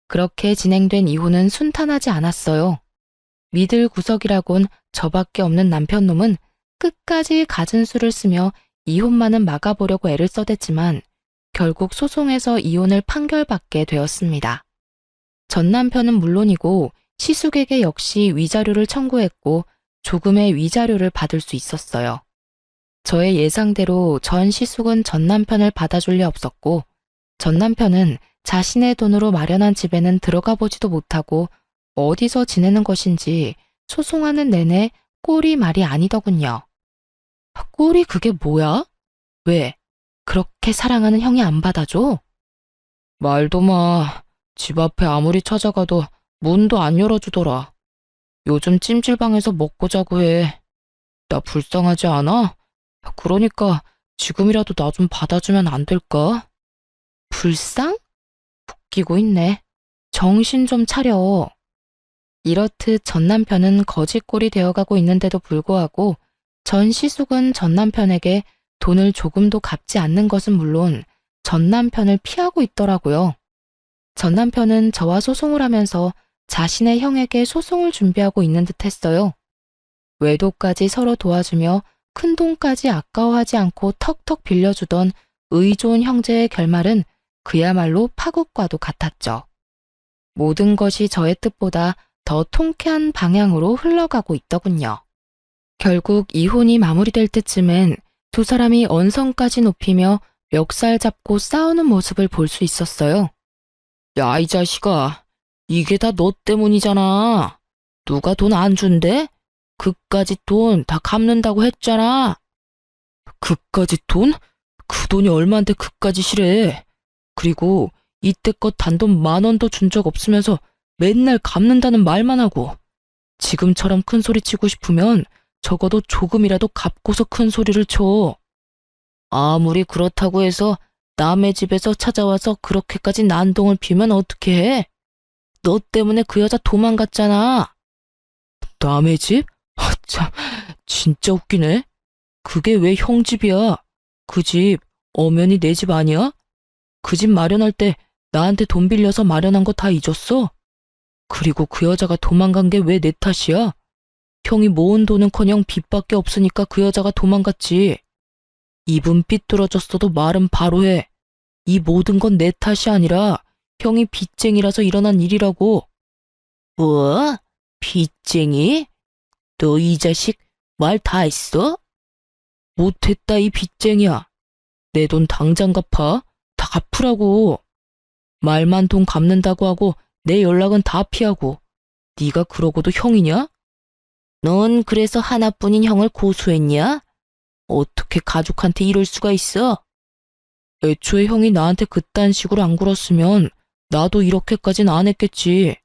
Speaker 1: 그렇게 진행된 이혼은 순탄하지 않았어요. 믿을 구석이라곤 저밖에 없는 남편 놈은 끝까지 갖은 수를 쓰며 이혼만은 막아보려고 애를 써댔지만 결국 소송에서 이혼을 판결받게 되었습니다. 전 남편은 물론이고 시숙에게 역시 위자료를 청구했고 조금의 위자료를 받을 수 있었어요. 저의 예상대로 전 시숙은 전 남편을 받아줄 리 없었고 전 남편은 자신의 돈으로 마련한 집에는 들어가 보지도 못하고 어디서 지내는 것인지 소송하는 내내 꼴이 말이 아니더군요. 꼴이 그게 뭐야? 왜? 그렇게 사랑하는 형이 안 받아줘? 말도 마. 집 앞에 아무리 찾아가도 문도 안 열어주더라. 요즘 찜질방에서 먹고 자고 해. 나 불쌍하지 않아? 그러니까 지금이라도 나 좀 받아주면 안 될까? 불쌍? 웃기고 있네. 정신 좀 차려. 이렇듯 전 남편은 거지꼴이 되어가고 있는데도 불구하고 전 시숙은 전 남편에게 돈을 조금도 갚지 않는 것은 물론 전 남편을 피하고 있더라고요. 전 남편은 저와 소송을 하면서 자신의 형에게 소송을 준비하고 있는 듯 했어요. 외도까지 서로 도와주며 큰 돈까지 아까워하지 않고 턱턱 빌려주던 의 좋은 형제의 결말은 그야말로 파국과도 같았죠. 모든 것이 저의 뜻보다 더 통쾌한 방향으로 흘러가고 있더군요. 결국 이혼이 마무리될 때쯤엔 두 사람이 언성까지 높이며 멱살 잡고 싸우는 모습을 볼 수 있었어요. 야, 이 자식아. 이게 다 너 때문이잖아. 누가 돈 안 준대? 그까짓 돈 다 갚는다고 했잖아. 그까짓 돈? 그 돈이 얼만데 그까짓이래. 그리고 이때껏 단돈 10,000원도 준 적 없으면서 맨날 갚는다는 말만 하고 지금처럼 큰 소리 치고 싶으면 적어도 조금이라도 갚고서 큰 소리를 쳐. 아무리 그렇다고 해서 남의 집에서 찾아와서 그렇게까지 난동을 피우면 어떻게 해? 너 때문에 그 여자 도망갔잖아. 남의 집? 참, 진짜 웃기네. 그게 왜 형 집이야? 그 집 엄연히 내 집 아니야? 그 집 마련할 때 나한테 돈 빌려서 마련한 거 다 잊었어? 그리고 그 여자가 도망간 게 왜 내 탓이야? 형이 모은 돈은커녕 빚밖에 없으니까 그 여자가 도망갔지. 입은 삐뚤어졌어도 말은 바로 해. 이 모든 건 내 탓이 아니라 형이 빚쟁이라서 일어난 일이라고. 뭐? 빚쟁이? 너 이 자식 말 다 했어? 못했다 이 빚쟁이야. 내 돈 당장 갚아. 다 갚으라고. 말만 돈 갚는다고 하고 내 연락은 다 피하고. 네가 그러고도 형이냐? 넌 그래서 하나뿐인 형을 고소했냐? 어떻게 가족한테 이럴 수가 있어? 애초에 형이 나한테 그딴 식으로 안 굴었으면 나도 이렇게까진 안 했겠지.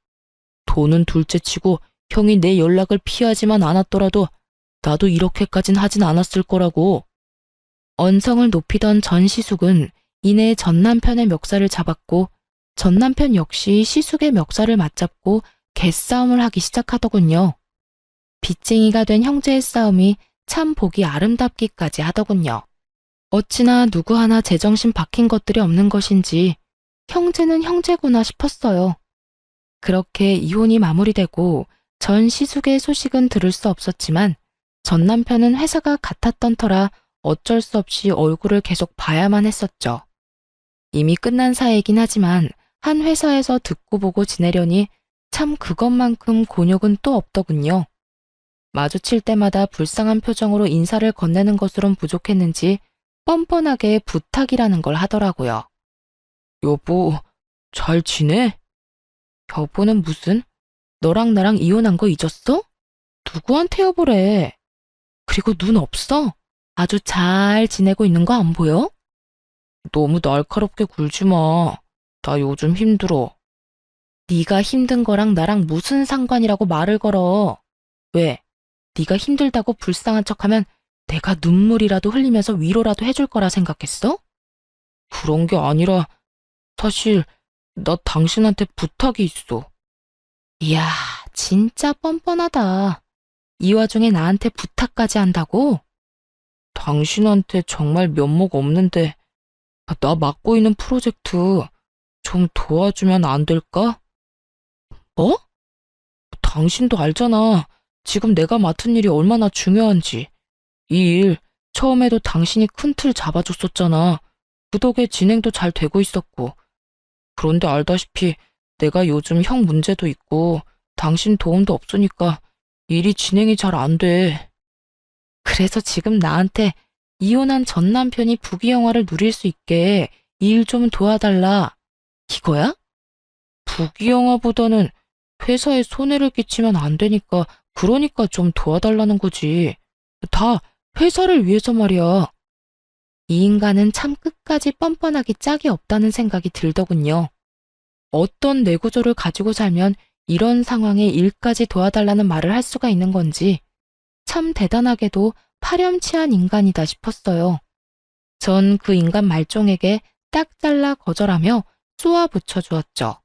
Speaker 1: 돈은 둘째치고 형이 내 연락을 피하지만 않았더라도 나도 이렇게까진 하진 않았을 거라고. 언성을 높이던 전시숙은 이내 전 남편의 멱살을 잡았고 전 남편 역시 시숙의 멱살을 맞잡고 개싸움을 하기 시작하더군요. 빚쟁이가 된 형제의 싸움이 참 보기 아름답기까지 하더군요. 어찌나 누구 하나 제정신 박힌 것들이 없는 것인지 형제는 형제구나 싶었어요. 그렇게 이혼이 마무리되고 전 시숙의 소식은 들을 수 없었지만 전 남편은 회사가 같았던 터라 어쩔 수 없이 얼굴을 계속 봐야만 했었죠. 이미 끝난 사이이긴 하지만 한 회사에서 듣고 보고 지내려니 참 그것만큼 곤욕은 또 없더군요. 마주칠 때마다 불쌍한 표정으로 인사를 건네는 것으론 부족했는지 뻔뻔하게 부탁이라는 걸 하더라고요. 여보, 잘 지내? 여보는 무슨? 너랑 나랑 이혼한 거 잊었어? 누구한테 여보래? 그리고 눈 없어? 아주 잘 지내고 있는 거 안 보여? 너무 날카롭게 굴지 마. 나 요즘 힘들어. 네가 힘든 거랑 나랑 무슨 상관이라고 말을 걸어. 왜? 네가 힘들다고 불쌍한 척하면 내가 눈물이라도 흘리면서 위로라도 해줄 거라 생각했어? 그런 게 아니라 사실 나 당신한테 부탁이 있어. 이야, 진짜 뻔뻔하다. 이 와중에 나한테 부탁까지 한다고? 당신한테 정말 면목 없는데 나 맡고 있는 프로젝트 좀 도와주면 안 될까? 뭐? 당신도 알잖아. 지금 내가 맡은 일이 얼마나 중요한지. 이 일 처음에도 당신이 큰 틀 잡아줬었잖아. 그 덕에 진행도 잘 되고 있었고. 그런데 알다시피 내가 요즘 형 문제도 있고 당신 도움도 없으니까 일이 진행이 잘 안 돼. 그래서 지금 나한테 이혼한 전 남편이 부귀영화를 누릴 수 있게 일 좀 도와달라. 이거야? 부귀영화보다는 회사에 손해를 끼치면 안 되니까 그러니까 좀 도와달라는 거지. 다 회사를 위해서 말이야. 이 인간은 참 끝까지 뻔뻔하기 짝이 없다는 생각이 들더군요. 어떤 뇌구조를 가지고 살면 이런 상황에 일까지 도와달라는 말을 할 수가 있는 건지 참 대단하게도 파렴치한 인간이다 싶었어요. 전 그 인간 말종에게 딱 잘라 거절하며 쏘아 붙여주었죠.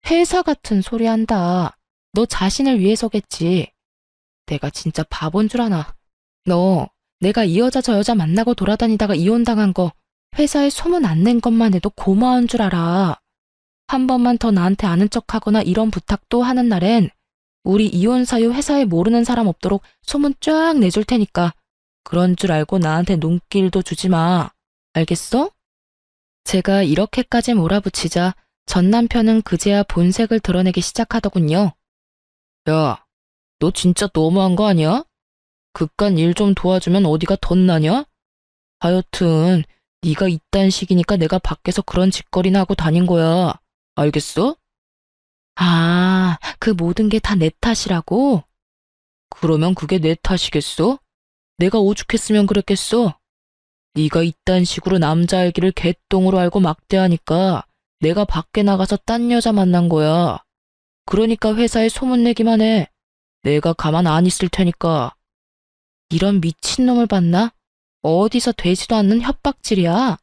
Speaker 1: 회사 같은 소리 한다. 너 자신을 위해서겠지. 내가 진짜 바본 줄 아나. 너 내가 이 여자 저 여자 만나고 돌아다니다가 이혼당한 거 회사에 소문 안 낸 것만 해도 고마운 줄 알아. 한 번만 더 나한테 아는 척하거나 이런 부탁도 하는 날엔 우리 이혼 사유 회사에 모르는 사람 없도록 소문 쫙 내줄 테니까 그런 줄 알고 나한테 눈길도 주지 마. 알겠어? 제가 이렇게까지 몰아붙이자 전 남편은 그제야 본색을 드러내기 시작하더군요. 야, 너 진짜 너무한 거 아니야? 그깟 일 좀 도와주면 어디가 덧나냐? 하여튼 네가 이딴 식이니까 내가 밖에서 그런 짓거리나 하고 다닌 거야. 알겠어? 아, 그 모든 게 다 내 탓이라고? 그러면 그게 내 탓이겠어? 내가 오죽했으면 그랬겠어? 네가 이딴 식으로 남자 알기를 개똥으로 알고 막대하니까 내가 밖에 나가서 딴 여자 만난 거야. 그러니까 회사에 소문내기만 해. 내가 가만 안 있을 테니까. 이런 미친놈을 봤나? 어디서 되지도 않는 협박질이야.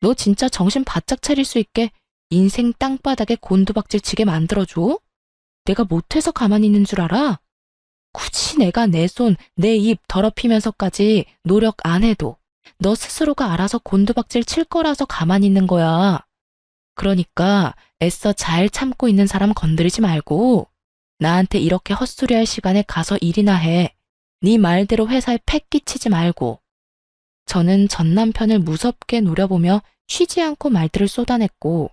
Speaker 1: 너 진짜 정신 바짝 차릴 수 있게 인생 땅바닥에 곤두박질 치게 만들어줘? 내가 못해서 가만히 있는 줄 알아? 굳이 내가 내 손, 내 입 더럽히면서까지 노력 안 해도 너 스스로가 알아서 곤두박질 칠 거라서 가만히 있는 거야. 그러니까 애써 잘 참고 있는 사람 건드리지 말고 나한테 이렇게 헛소리할 시간에 가서 일이나 해. 네 말대로 회사에 팩 끼치지 말고. 저는 전 남편을 무섭게 노려보며 쉬지 않고 말들을 쏟아냈고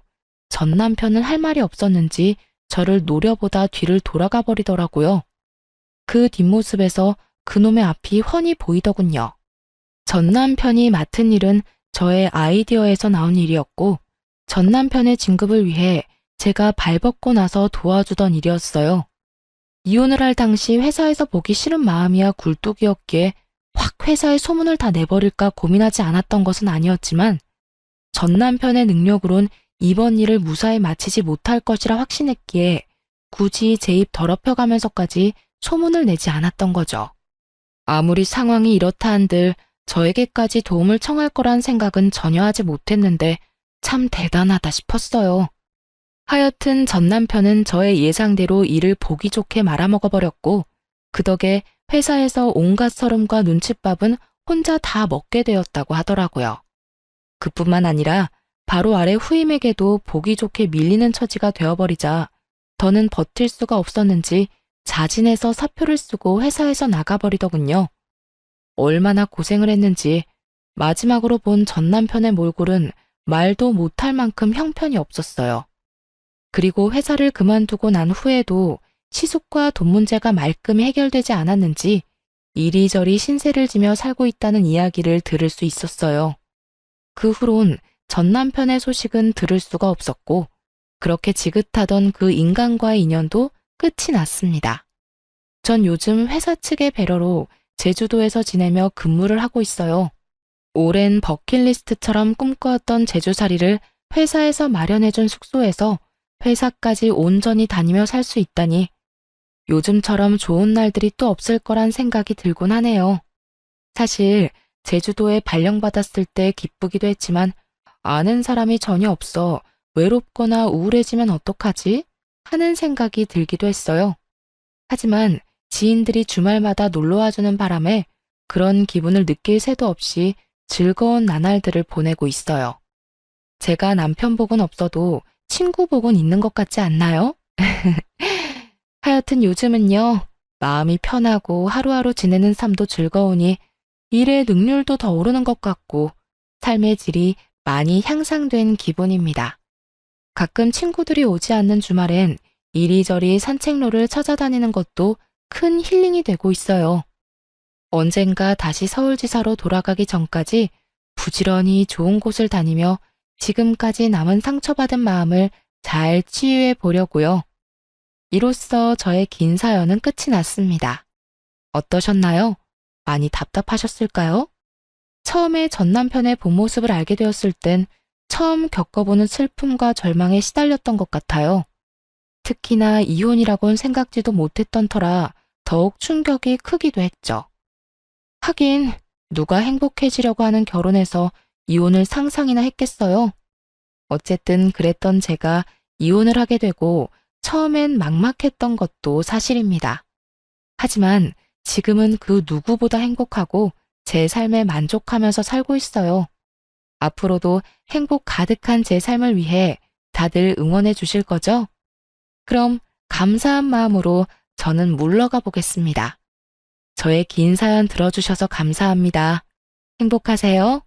Speaker 1: 전 남편은 할 말이 없었는지 저를 노려보다 뒤를 돌아가 버리더라고요. 그 뒷모습에서 그놈의 앞이 훤히 보이더군요. 전 남편이 맡은 일은 저의 아이디어에서 나온 일이었고 전 남편의 진급을 위해 제가 발벗고 나서 도와주던 일이었어요. 이혼을 할 당시 회사에서 보기 싫은 마음이야 굴뚝이었기에 확 회사에 소문을 다 내버릴까 고민하지 않았던 것은 아니었지만 전 남편의 능력으론 이번 일을 무사히 마치지 못할 것이라 확신했기에 굳이 제 입 더럽혀가면서까지 소문을 내지 않았던 거죠. 아무리 상황이 이렇다 한들 저에게까지 도움을 청할 거란 생각은 전혀 하지 못했는데 참 대단하다 싶었어요. 하여튼 전 남편은 저의 예상대로 일을 보기 좋게 말아먹어버렸고 그 덕에 회사에서 온갖 서름과 눈칫밥은 혼자 다 먹게 되었다고 하더라고요. 그뿐만 아니라 바로 아래 후임에게도 보기 좋게 밀리는 처지가 되어버리자 더는 버틸 수가 없었는지 자진해서 사표를 쓰고 회사에서 나가버리더군요. 얼마나 고생을 했는지 마지막으로 본 전 남편의 몰골은 말도 못할 만큼 형편이 없었어요. 그리고 회사를 그만두고 난 후에도 시숙과 돈 문제가 말끔히 해결되지 않았는지 이리저리 신세를 지며 살고 있다는 이야기를 들을 수 있었어요. 그 후론 전 남편의 소식은 들을 수가 없었고 그렇게 지긋하던 그 인간과의 인연도 끝이 났습니다. 전 요즘 회사 측의 배려로 제주도에서 지내며 근무를 하고 있어요. 오랜 버킷리스트처럼 꿈꿔왔던 제주살이를 회사에서 마련해준 숙소에서 회사까지 온전히 다니며 살 수 있다니 요즘처럼 좋은 날들이 또 없을 거란 생각이 들곤 하네요. 사실 제주도에 발령받았을 때 기쁘기도 했지만 아는 사람이 전혀 없어 외롭거나 우울해지면 어떡하지? 하는 생각이 들기도 했어요. 하지만 지인들이 주말마다 놀러와주는 바람에 그런 기분을 느낄 새도 없이 즐거운 나날들을 보내고 있어요. 제가 남편 복은 없어도 친구 복은 있는 것 같지 않나요? 하여튼 요즘은요, 마음이 편하고 하루하루 지내는 삶도 즐거우니 일의 능률도 더 오르는 것 같고 삶의 질이 많이 향상된 기분입니다. 가끔 친구들이 오지 않는 주말엔 이리저리 산책로를 찾아다니는 것도 큰 힐링이 되고 있어요. 언젠가 다시 서울지사로 돌아가기 전까지 부지런히 좋은 곳을 다니며 지금까지 남은 상처받은 마음을 잘 치유해 보려고요. 이로써 저의 긴 사연은 끝이 났습니다. 어떠셨나요? 많이 답답하셨을까요? 처음에 전 남편의 본 모습을 알게 되었을 땐 처음 겪어보는 슬픔과 절망에 시달렸던 것 같아요. 특히나 이혼이라곤 생각지도 못했던 터라 더욱 충격이 크기도 했죠. 하긴 누가 행복해지려고 하는 결혼에서 이혼을 상상이나 했겠어요. 어쨌든 그랬던 제가 이혼을 하게 되고 처음엔 막막했던 것도 사실입니다. 하지만 지금은 그 누구보다 행복하고 제 삶에 만족하면서 살고 있어요. 앞으로도 행복 가득한 제 삶을 위해 다들 응원해 주실 거죠? 그럼 감사한 마음으로 저는 물러가 보겠습니다. 저의 긴 사연 들어주셔서 감사합니다. 행복하세요.